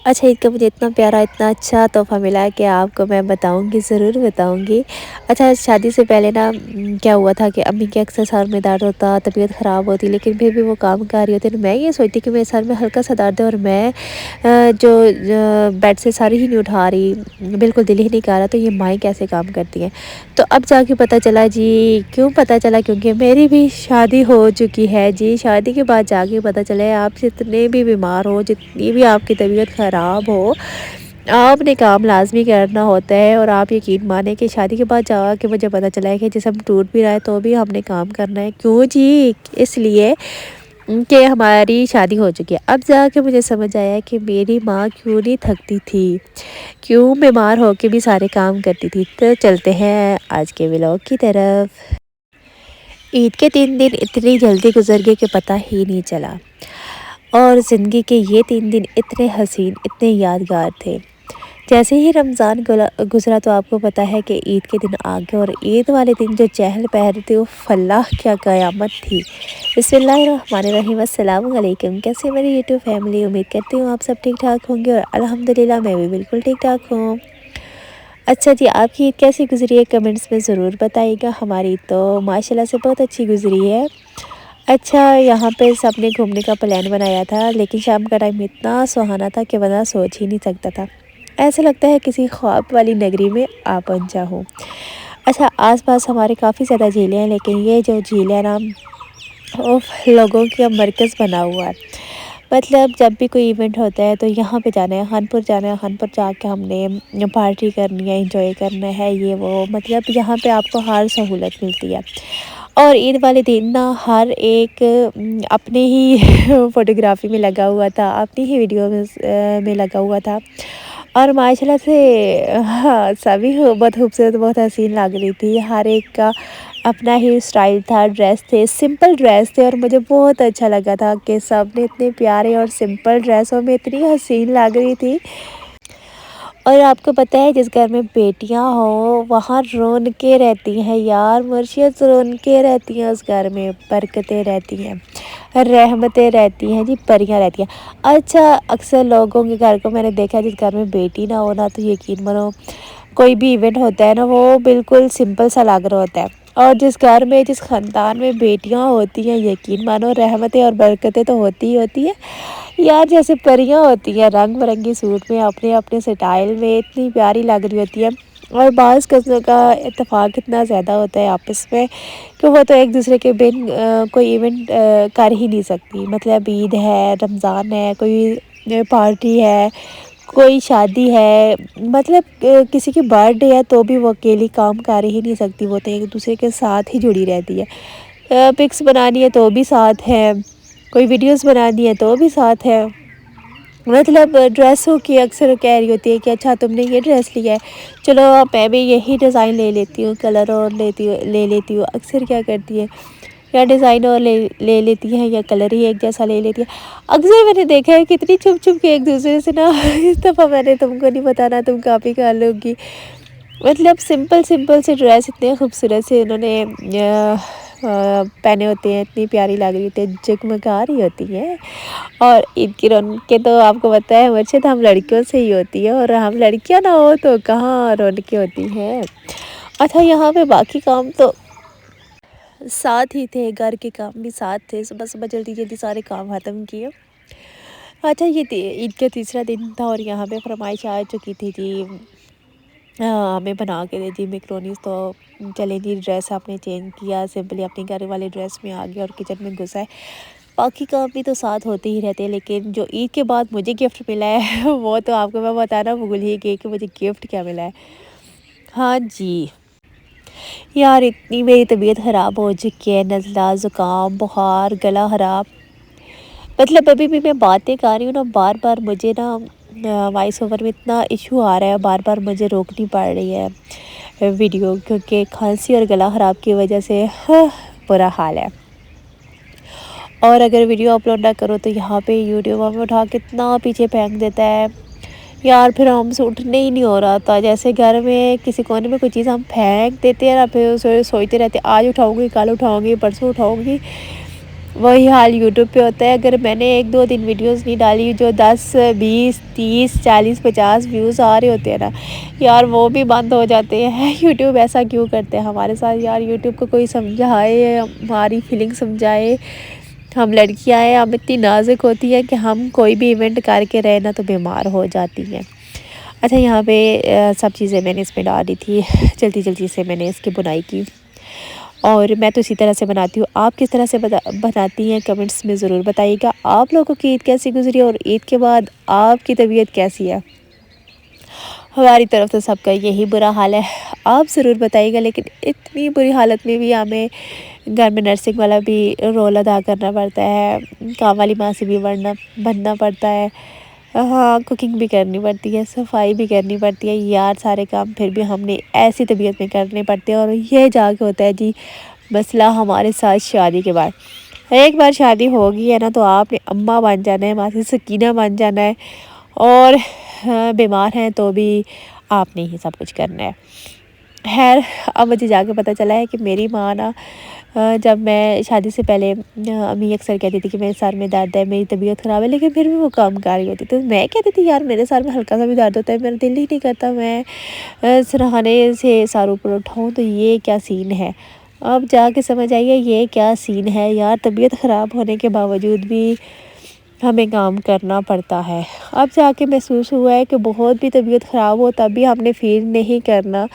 اچھا، عید کا مجھے اتنا پیارا اتنا اچھا تحفہ ملا کہ آپ کو میں بتاؤں گی، ضرور بتاؤں گی۔ اچھا، شادی سے پہلے نا کیا ہوا تھا کہ امی کے اکثر سر میں درد ہوتا، طبیعت خراب ہوتی، لیکن پھر بھی وہ کام کر رہی ہوتی۔ میں یہ سوچتی کہ میرے سر میں ہلکا سا درد ہے اور میں جو بیڈ سے سر ہی نہیں اٹھا رہی، بالکل دل ہی نہیں کر رہا، تو یہ مائیں کیسے کام کرتی ہیں؟ تو اب جا کے پتہ چلا جی، کیوں پتہ چلا؟ کیونکہ میری بھی شادی ہو چکی ہے جی۔ شادی کے بعد جا کے پتہ چلے آپ جتنے بھی بیمار ہو، جتنی بھی آپ کی طبیعت خراب ہو، آپ نے کام لازمی کرنا ہوتا ہے۔ اور آپ یقین مانیں کہ شادی کے بعد جا کے مجھے پتہ چلا ہے کہ جسم ٹوٹ بھی رہا ہے تو بھی ہم نے کام کرنا ہے۔ کیوں جی؟ اس لیے کہ ہماری شادی ہو چکی ہے۔ اب جا کے مجھے سمجھ آیا کہ میری ماں کیوں نہیں تھکتی تھی، کیوں بیمار ہو کے بھی سارے کام کرتی تھی۔ تو چلتے ہیں آج کے ولاگ کی طرف۔ عید کے 3 دن اتنی جلدی گزر گئے کہ پتہ ہی نہیں چلا، اور زندگی کے یہ 3 دن اتنے حسین، اتنے یادگار تھے۔ جیسے ہی رمضان گزرا تو آپ کو پتہ ہے کہ عید کے دن آ گئے، اور عید والے دن جو چہل پہل تھی، وہ فلاح کیا قیامت تھی۔ بسم اللہ الرحمن الرحیم۔ السلام علیکم، کیسے میری یوٹیوب فیملی؟ امید کرتی ہوں آپ سب ٹھیک ٹھاک ہوں گے، اور الحمدللہ میں بھی بالکل ٹھیک ٹھاک ہوں۔ اچھا جی، آپ کی عید کیسی گزری ہے کمنٹس میں ضرور بتائیے گا۔ ہماری عید تو ماشاءاللہ سے بہت اچھی گزری ہے۔ اچھا، یہاں پہ سب نے گھومنے کا پلان بنایا تھا، لیکن شام کا ٹائم اتنا سہانا تھا کہ بندہ سوچ ہی نہیں سکتا تھا، ایسا لگتا ہے کسی خواب والی نگری میں آ پہنچا ہوں۔ اچھا، آس پاس ہمارے کافی زیادہ جھیلیں ہیں، لیکن یہ جو جھیل ہے نا، وہ لوگوں کا مرکز بنا ہوا ہے۔ مطلب جب بھی کوئی ایونٹ ہوتا ہے تو یہاں پہ جانا ہے، خان پور جانا ہے، خان پور جا کے ہم نے پارٹی کرنی ہے، انجوائے کرنا ہے، یہ وہ، مطلب یہاں پہ آپ کو ہر سہولت ملتی ہے۔ اور عید والے دن نا ہر ایک اپنے ہی فوٹوگرافی میں لگا ہوا تھا، اپنی ہی ویڈیو میں لگا ہوا تھا، اور ماشاءاللہ سے سبھی بہت خوبصورت، بہت حسین لگ رہی تھی۔ ہر ایک کا اپنا ہی اسٹائل تھا، ڈریس تھے، سمپل ڈریس تھے، اور مجھے بہت اچھا لگا تھا کہ سب نے اتنے پیارے اور سمپل ڈریسوں میں اتنی حسین لگ رہی تھی۔ اور آپ کو پتہ ہے جس گھر میں بیٹیاں ہوں وہاں رونقیں رہتی ہیں یار، مرشد رونقیں رہتی ہیں، اس گھر میں برکتیں رہتی ہیں، رحمتیں رہتی ہیں جی، پریاں رہتی ہیں۔ اچھا، اکثر لوگوں کے گھر کو میں نے دیکھا جس گھر میں بیٹی نہ ہونا، تو یقین مانو کوئی بھی ایونٹ ہوتا ہے نا، وہ بالکل سمپل سا لگ رہا ہوتا ہے۔ اور جس گھر میں، جس خاندان میں بیٹیاں ہوتی ہیں، یقین مانو رحمتیں اور برکتیں تو ہوتی ہی ہوتی ہیں یار، جیسے پریاں ہوتی ہیں، رنگ برنگی سوٹ میں، اپنے اپنے سٹائل میں اتنی پیاری لگ رہی ہوتی ہے۔ اور بعض قصوں کا اتفاق اتنا زیادہ ہوتا ہے آپس میں کہ وہ تو ایک دوسرے کے بن کوئی ایونٹ کر ہی نہیں سکتی۔ مطلب عید ہے، رمضان ہے، کوئی پارٹی ہے، کوئی شادی ہے، مطلب کسی کی برتھ ڈے ہے، تو بھی وہ اکیلی کام کر ہی نہیں سکتی، وہ تو ایک دوسرے کے ساتھ ہی جڑی رہتی ہے۔ پکس بنانی ہے تو بھی ساتھ ہے، کوئی ویڈیوز بنانی ہے تو بھی ساتھ ہے۔ مطلب ڈریسوں کی اکثر کہہ رہی ہوتی ہے کہ اچھا تم نے یہ ڈریس لیا ہے، چلو میں بھی یہی ڈیزائن لے لیتی ہوں، کلر اور لے لیتی ہوں۔ اکثر کیا کرتی ہے، یا ڈیزائن اور لے لیتی ہے، یا کلر ہی ایک جیسا لے لیتی ہے۔ اکثر میں نے دیکھا ہے کتنی چھپ چھپ کے ایک دوسرے سے نا، اس دفعہ میں نے تم کو نہیں بتانا، تم کاپی کر لو گی۔ مطلب سمپل سمپل سے ڈریس اتنے خوبصورت سے انہوں نے پہنے ہوتے ہیں، اتنی پیاری لگ رہی ہوتی ہے، جگمگا رہی ہوتی ہے۔ اور عید کی رونقیں تو آپ کو پتہ ہے مرشد ہم لڑکیوں سے ہی ہوتی ہے، اور ہم لڑکیاں نہ ہو تو کہاں رونقیں ہوتی ہیں۔ اچھا، یہاں پہ باقی کام تو ساتھ ہی تھے، گھر کے کام بھی ساتھ تھے، صبح صبح جلدی جلدی سارے کام ختم کیے۔ اچھا، یہ عید کا تیسرا دن تھا، اور یہاں پہ فرمائش آ چکی تھی جی، ہمیں بنا کے دے جی میکرونیز، تو چلیں جی ڈریس آپ نے چینج کیا، سمپلی اپنے گھر والے ڈریس میں آ گیا اور کچن میں گھسا ہے۔ باقی کام بھی تو ساتھ ہوتے ہی رہتے ہیں، لیکن جو عید کے بعد مجھے گفٹ ملا ہے وہ تو آپ کو میں بتانا بھول ہی گئی کہ مجھے گفٹ کیا ملا ہے۔ ہاں جی یار، اتنی میری طبیعت خراب ہو چکی ہے، نزلہ، زکام، بخار، گلا خراب، مطلب ابھی بھی میں باتیں کر رہی ہوں نا، بار بار مجھے نا وائس اوور میں اتنا ایشو آ رہا ہے، بار بار مجھے روکنی پڑ رہی ہے ویڈیو، کیونکہ کھانسی اور گلا خراب کی وجہ سے برا حال ہے۔ اور اگر ویڈیو اپلوڈ نہ کرو تو یہاں پہ یوٹیوب ہمیں اٹھا کے اتنا پیچھے پھینک دیتا ہے یار، پھر ہم سے اٹھنے ہی نہیں ہو رہا تھا۔ جیسے گھر میں کسی کونے میں کوئی چیز ہم پھینک دیتے ہیں نا، پھر سوچتے رہتے آج اٹھاؤں گی، کل اٹھاؤں گی، پرسوں اٹھاؤں گی، وہی حال یوٹیوب پہ ہوتا ہے. اگر میں نے 1-2 دن ویڈیوز نہیں ڈالی جو 10 20 30 40 50 ویوز آ رہے ہوتے ہیں نا یار, وہ بھی بند ہو جاتے ہیں. یوٹیوب ایسا کیوں کرتے ہیں ہمارے ساتھ یار؟ یوٹیوب کو کوئی سمجھائے, ہماری فیلنگ سمجھائے. ہم لڑکیاں ہیں, ہم اتنی نازک ہوتی ہیں کہ ہم کوئی بھی ایونٹ کر کے رہنا تو بیمار ہو جاتی ہیں. اچھا, یہاں پہ سب چیزیں میں نے اس میں ڈال دی تھی. جلدی جلدی سے میں نے اس کی بنائی کی, اور میں تو اسی طرح سے بناتی ہوں. آپ کس طرح سے بناتی ہیں کمنٹس میں ضرور بتائیے گا. آپ لوگوں کی عید کیسی گزری اور عید کے بعد آپ کی طبیعت کیسی ہے؟ ہماری طرف تو سب کا یہی برا حال ہے, آپ ضرور بتائیے گا. لیکن اتنی بری حالت میں بھی ہمیں گھر میں نرسنگ والا بھی رول ادا کرنا پڑتا ہے, کام والی ماں سے بھی بننا پڑتا ہے. ہاں, کوکنگ بھی کرنی پڑتی ہے, صفائی بھی کرنی پڑتی ہے یار. سارے کام پھر بھی ہم نے ایسی طبیعت میں کرنے پڑتے ہیں. اور یہ جا کے ہوتا ہے جی مسئلہ ہمارے ساتھ شادی کے بعد. ایک بار شادی ہوگی ہے نا تو آپ نے اماں بن جانا ہے, ماسی سکینہ بن جانا ہے. اور بیمار ہیں تو بھی آپ نے ہی سب کچھ کرنا ہے. خیر, اب مجھے جا کے پتہ چلا ہے کہ میری ماں نا, جب میں شادی سے پہلے امی اکثر کہتی تھی کہ میرے سر میں درد ہے, میری طبیعت خراب ہے, لیکن پھر بھی وہ کام کر رہی ہوتی. تو میں کہتی تھی یار میرے سر میں ہلکا سا بھی درد ہوتا ہے, میرا دل ہی نہیں کرتا میں سرہانے سے سر اوپر اٹھاؤں. تو یہ کیا سین ہے؟ اب جا کے سمجھ آئیے یہ کیا سین ہے یار. طبیعت خراب ہونے کے باوجود بھی ہمیں کام کرنا پڑتا ہے. اب جا کے محسوس ہوا ہے کہ بہت بھی طبیعت خراب ہو تب بھی ہم نے فیل نہیں کرنا.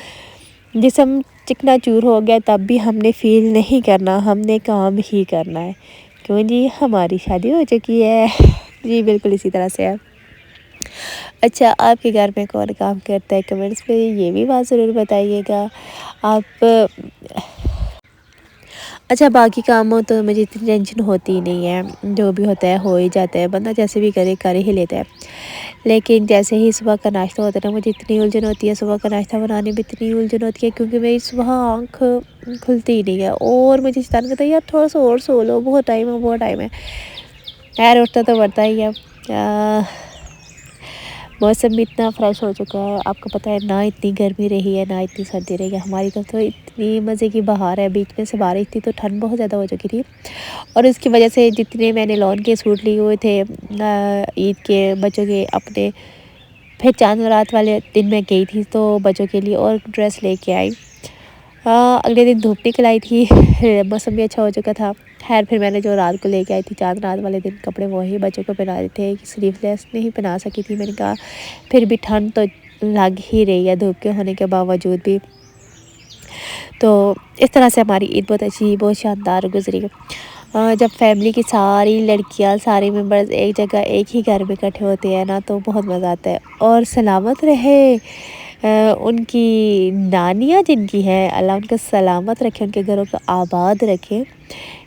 جسم چکنا چور ہو گیا تب بھی ہم نے فیل نہیں کرنا, ہم نے کام ہی کرنا ہے. کیوں جی, ہماری شادی ہو چکی ہے. جی بالکل اسی طرح سے ہے. اچھا, آپ کے گھر میں کون کام کرتا ہے؟ کمنٹس پہ یہ بھی بات ضرور بتائیے گا آپ. اچھا, باقی کاموں تو مجھے اتنی ٹینشن ہوتی ہی نہیں ہے, جو بھی ہوتا ہے ہو ہی جاتا ہے. بندہ جیسے بھی کرے کر ہی لیتا ہے. لیکن جیسے ہی صبح کا ناشتہ ہوتا ہے نا, مجھے اتنی الجھن ہوتی ہے. صبح کا ناشتہ بنانے میں اتنی الجھن ہوتی ہے کیونکہ میری صبح آنکھ کھلتی ہی نہیں ہے. اور مجھے شیطان کہتا ہے یار تھوڑا سا اور سو لو, بہت ٹائم ہے بہت ٹائم ہے. خیر, اٹھتا تو پڑتا ہی ہے. موسم بھی اتنا فریش ہو چکا ہے, آپ کو پتہ ہے نہ اتنی گرمی رہی ہے نہ اتنی سردی رہی ہے. ہماری طرف تو اتنی مزے کی بہار ہے. بیچ میں سے بارش تھی تو ٹھنڈ بہت زیادہ ہو چکی تھی, اور اس کی وجہ سے جتنے میں نے لون کے سوٹ لیے ہوئے تھے عید کے بچوں کے اپنے, پھر چاند رات والے دن میں گئی تھی تو بچوں کے لیے اور ڈریس لے کے آئی. اگلے دن دھوپ نکل آئی تھی, موسم بھی اچھا ہو چکا تھا. خیر, پھر میں نے جو رات کو لے کے آئی تھی چاند رات والے دن کپڑے, وہی بچوں کو پہنا دیے تھے. سلیو لیس نہیں پہنا سکی تھی. میں نے کہا پھر بھی ٹھنڈ تو لگ ہی رہی ہے دھوپ کے ہونے کے باوجود بھی. تو اس طرح سے ہماری عید بہت اچھی, بہت شاندار گزری. جب فیملی کی ساری لڑکیاں, سارے ممبرز ایک جگہ ایک ہی گھر میں اکٹھے ہوتے ہیں نا تو بہت مزہ آتا ہے. اور سلامت رہے ان کی نانیاں جن کی ہیں, اللہ ان کا سلامت رکھے, ان کے گھروں کو آباد رکھے.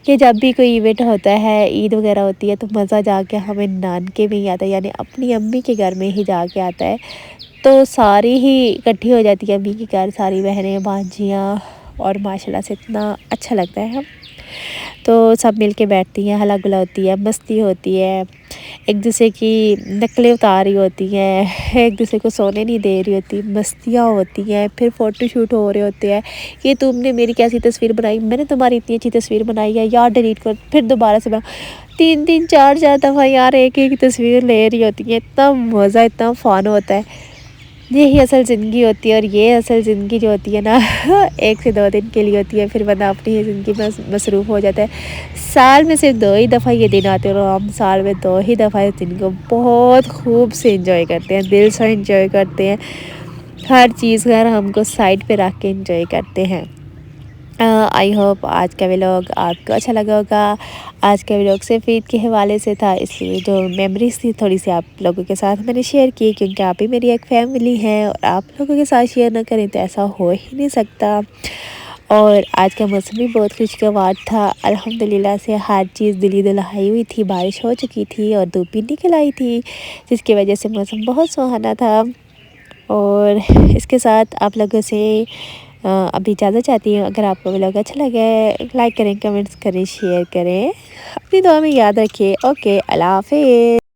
کہ جب بھی کوئی ایونٹ ہوتا ہے, عید وغیرہ ہوتی ہے, تو مزہ جا کے ہمیں نانکے میں ہی آتا ہے, یعنی اپنی امی کے گھر میں ہی جا کے آتا ہے. تو ساری ہی اکٹھی ہو جاتی ہے امی کے گھر, ساری بہنیں بھانجیاں, اور ماشاء اللہ سے اتنا اچھا لگتا ہے. تو سب مل کے بیٹھتی ہیں, ہلا گلا ہوتی ہے, مستی ہوتی ہے, ایک دوسرے کی نقلیں اتار رہی ہوتی ہیں, ایک دوسرے کو سونے نہیں دے رہی ہوتی, مستیاں ہوتی ہیں. پھر فوٹو شوٹ ہو رہے ہوتے ہیں کہ تم نے میری کیسی تصویر بنائی, میں نے تمہاری اتنی اچھی تصویر بنائی ہے یار, ڈیلیٹ کر. پھر دوبارہ سے 3 4 دفعہ یار ایک تصویر لے رہی ہوتی ہیں. اتنا مزہ, اتنا فن ہوتا ہے. یہی اصل زندگی ہوتی ہے. اور یہ اصل زندگی جو ہوتی ہے نا 1 سے 2 دن کے لیے ہوتی ہے, پھر بندہ اپنی ہی زندگی میں مصروف ہو جاتا ہے. سال میں صرف 2 ہی دفعہ یہ دن آتے ہیں, اور ہم سال میں 2 ہی دفعہ اس دن کو بہت خوب سے انجوائے کرتے ہیں, دل سے انجوائے کرتے ہیں. ہر چیز کا ہم کو سائڈ پہ رکھ کے انجوائے کرتے ہیں. آئی ہوپ آج کا ولاگ آپ کو اچھا لگا ہوگا. آج کا ولاگ صرف عید کے حوالے سے تھا, اس لیے جو میموریز تھی تھوڑی سی آپ لوگوں کے ساتھ میں نے شیئر کی, کیونکہ آپ ہی میری ایک فیملی ہے, اور آپ لوگوں کے ساتھ شیئر نہ کریں تو ایسا ہو ہی نہیں سکتا. اور آج کا موسم بھی بہت خوشگوار تھا الحمدللہ سے. ہر چیز دلی دلہائی ہوئی تھی, بارش ہو چکی تھی اور دھوپ بھی نکل آئی تھی, جس کی وجہ سے موسم بہت سہانا تھا. اور اس کے ساتھ آپ لوگوں سے ابھی اجازت چاہتی ہوں. اگر آپ کو ولاگ اچھا لگے لائک کریں, کمنٹس کریں, شیئر کریں, اپنی دعا میں یاد رکھیے. اوکے, اللہ حافظ.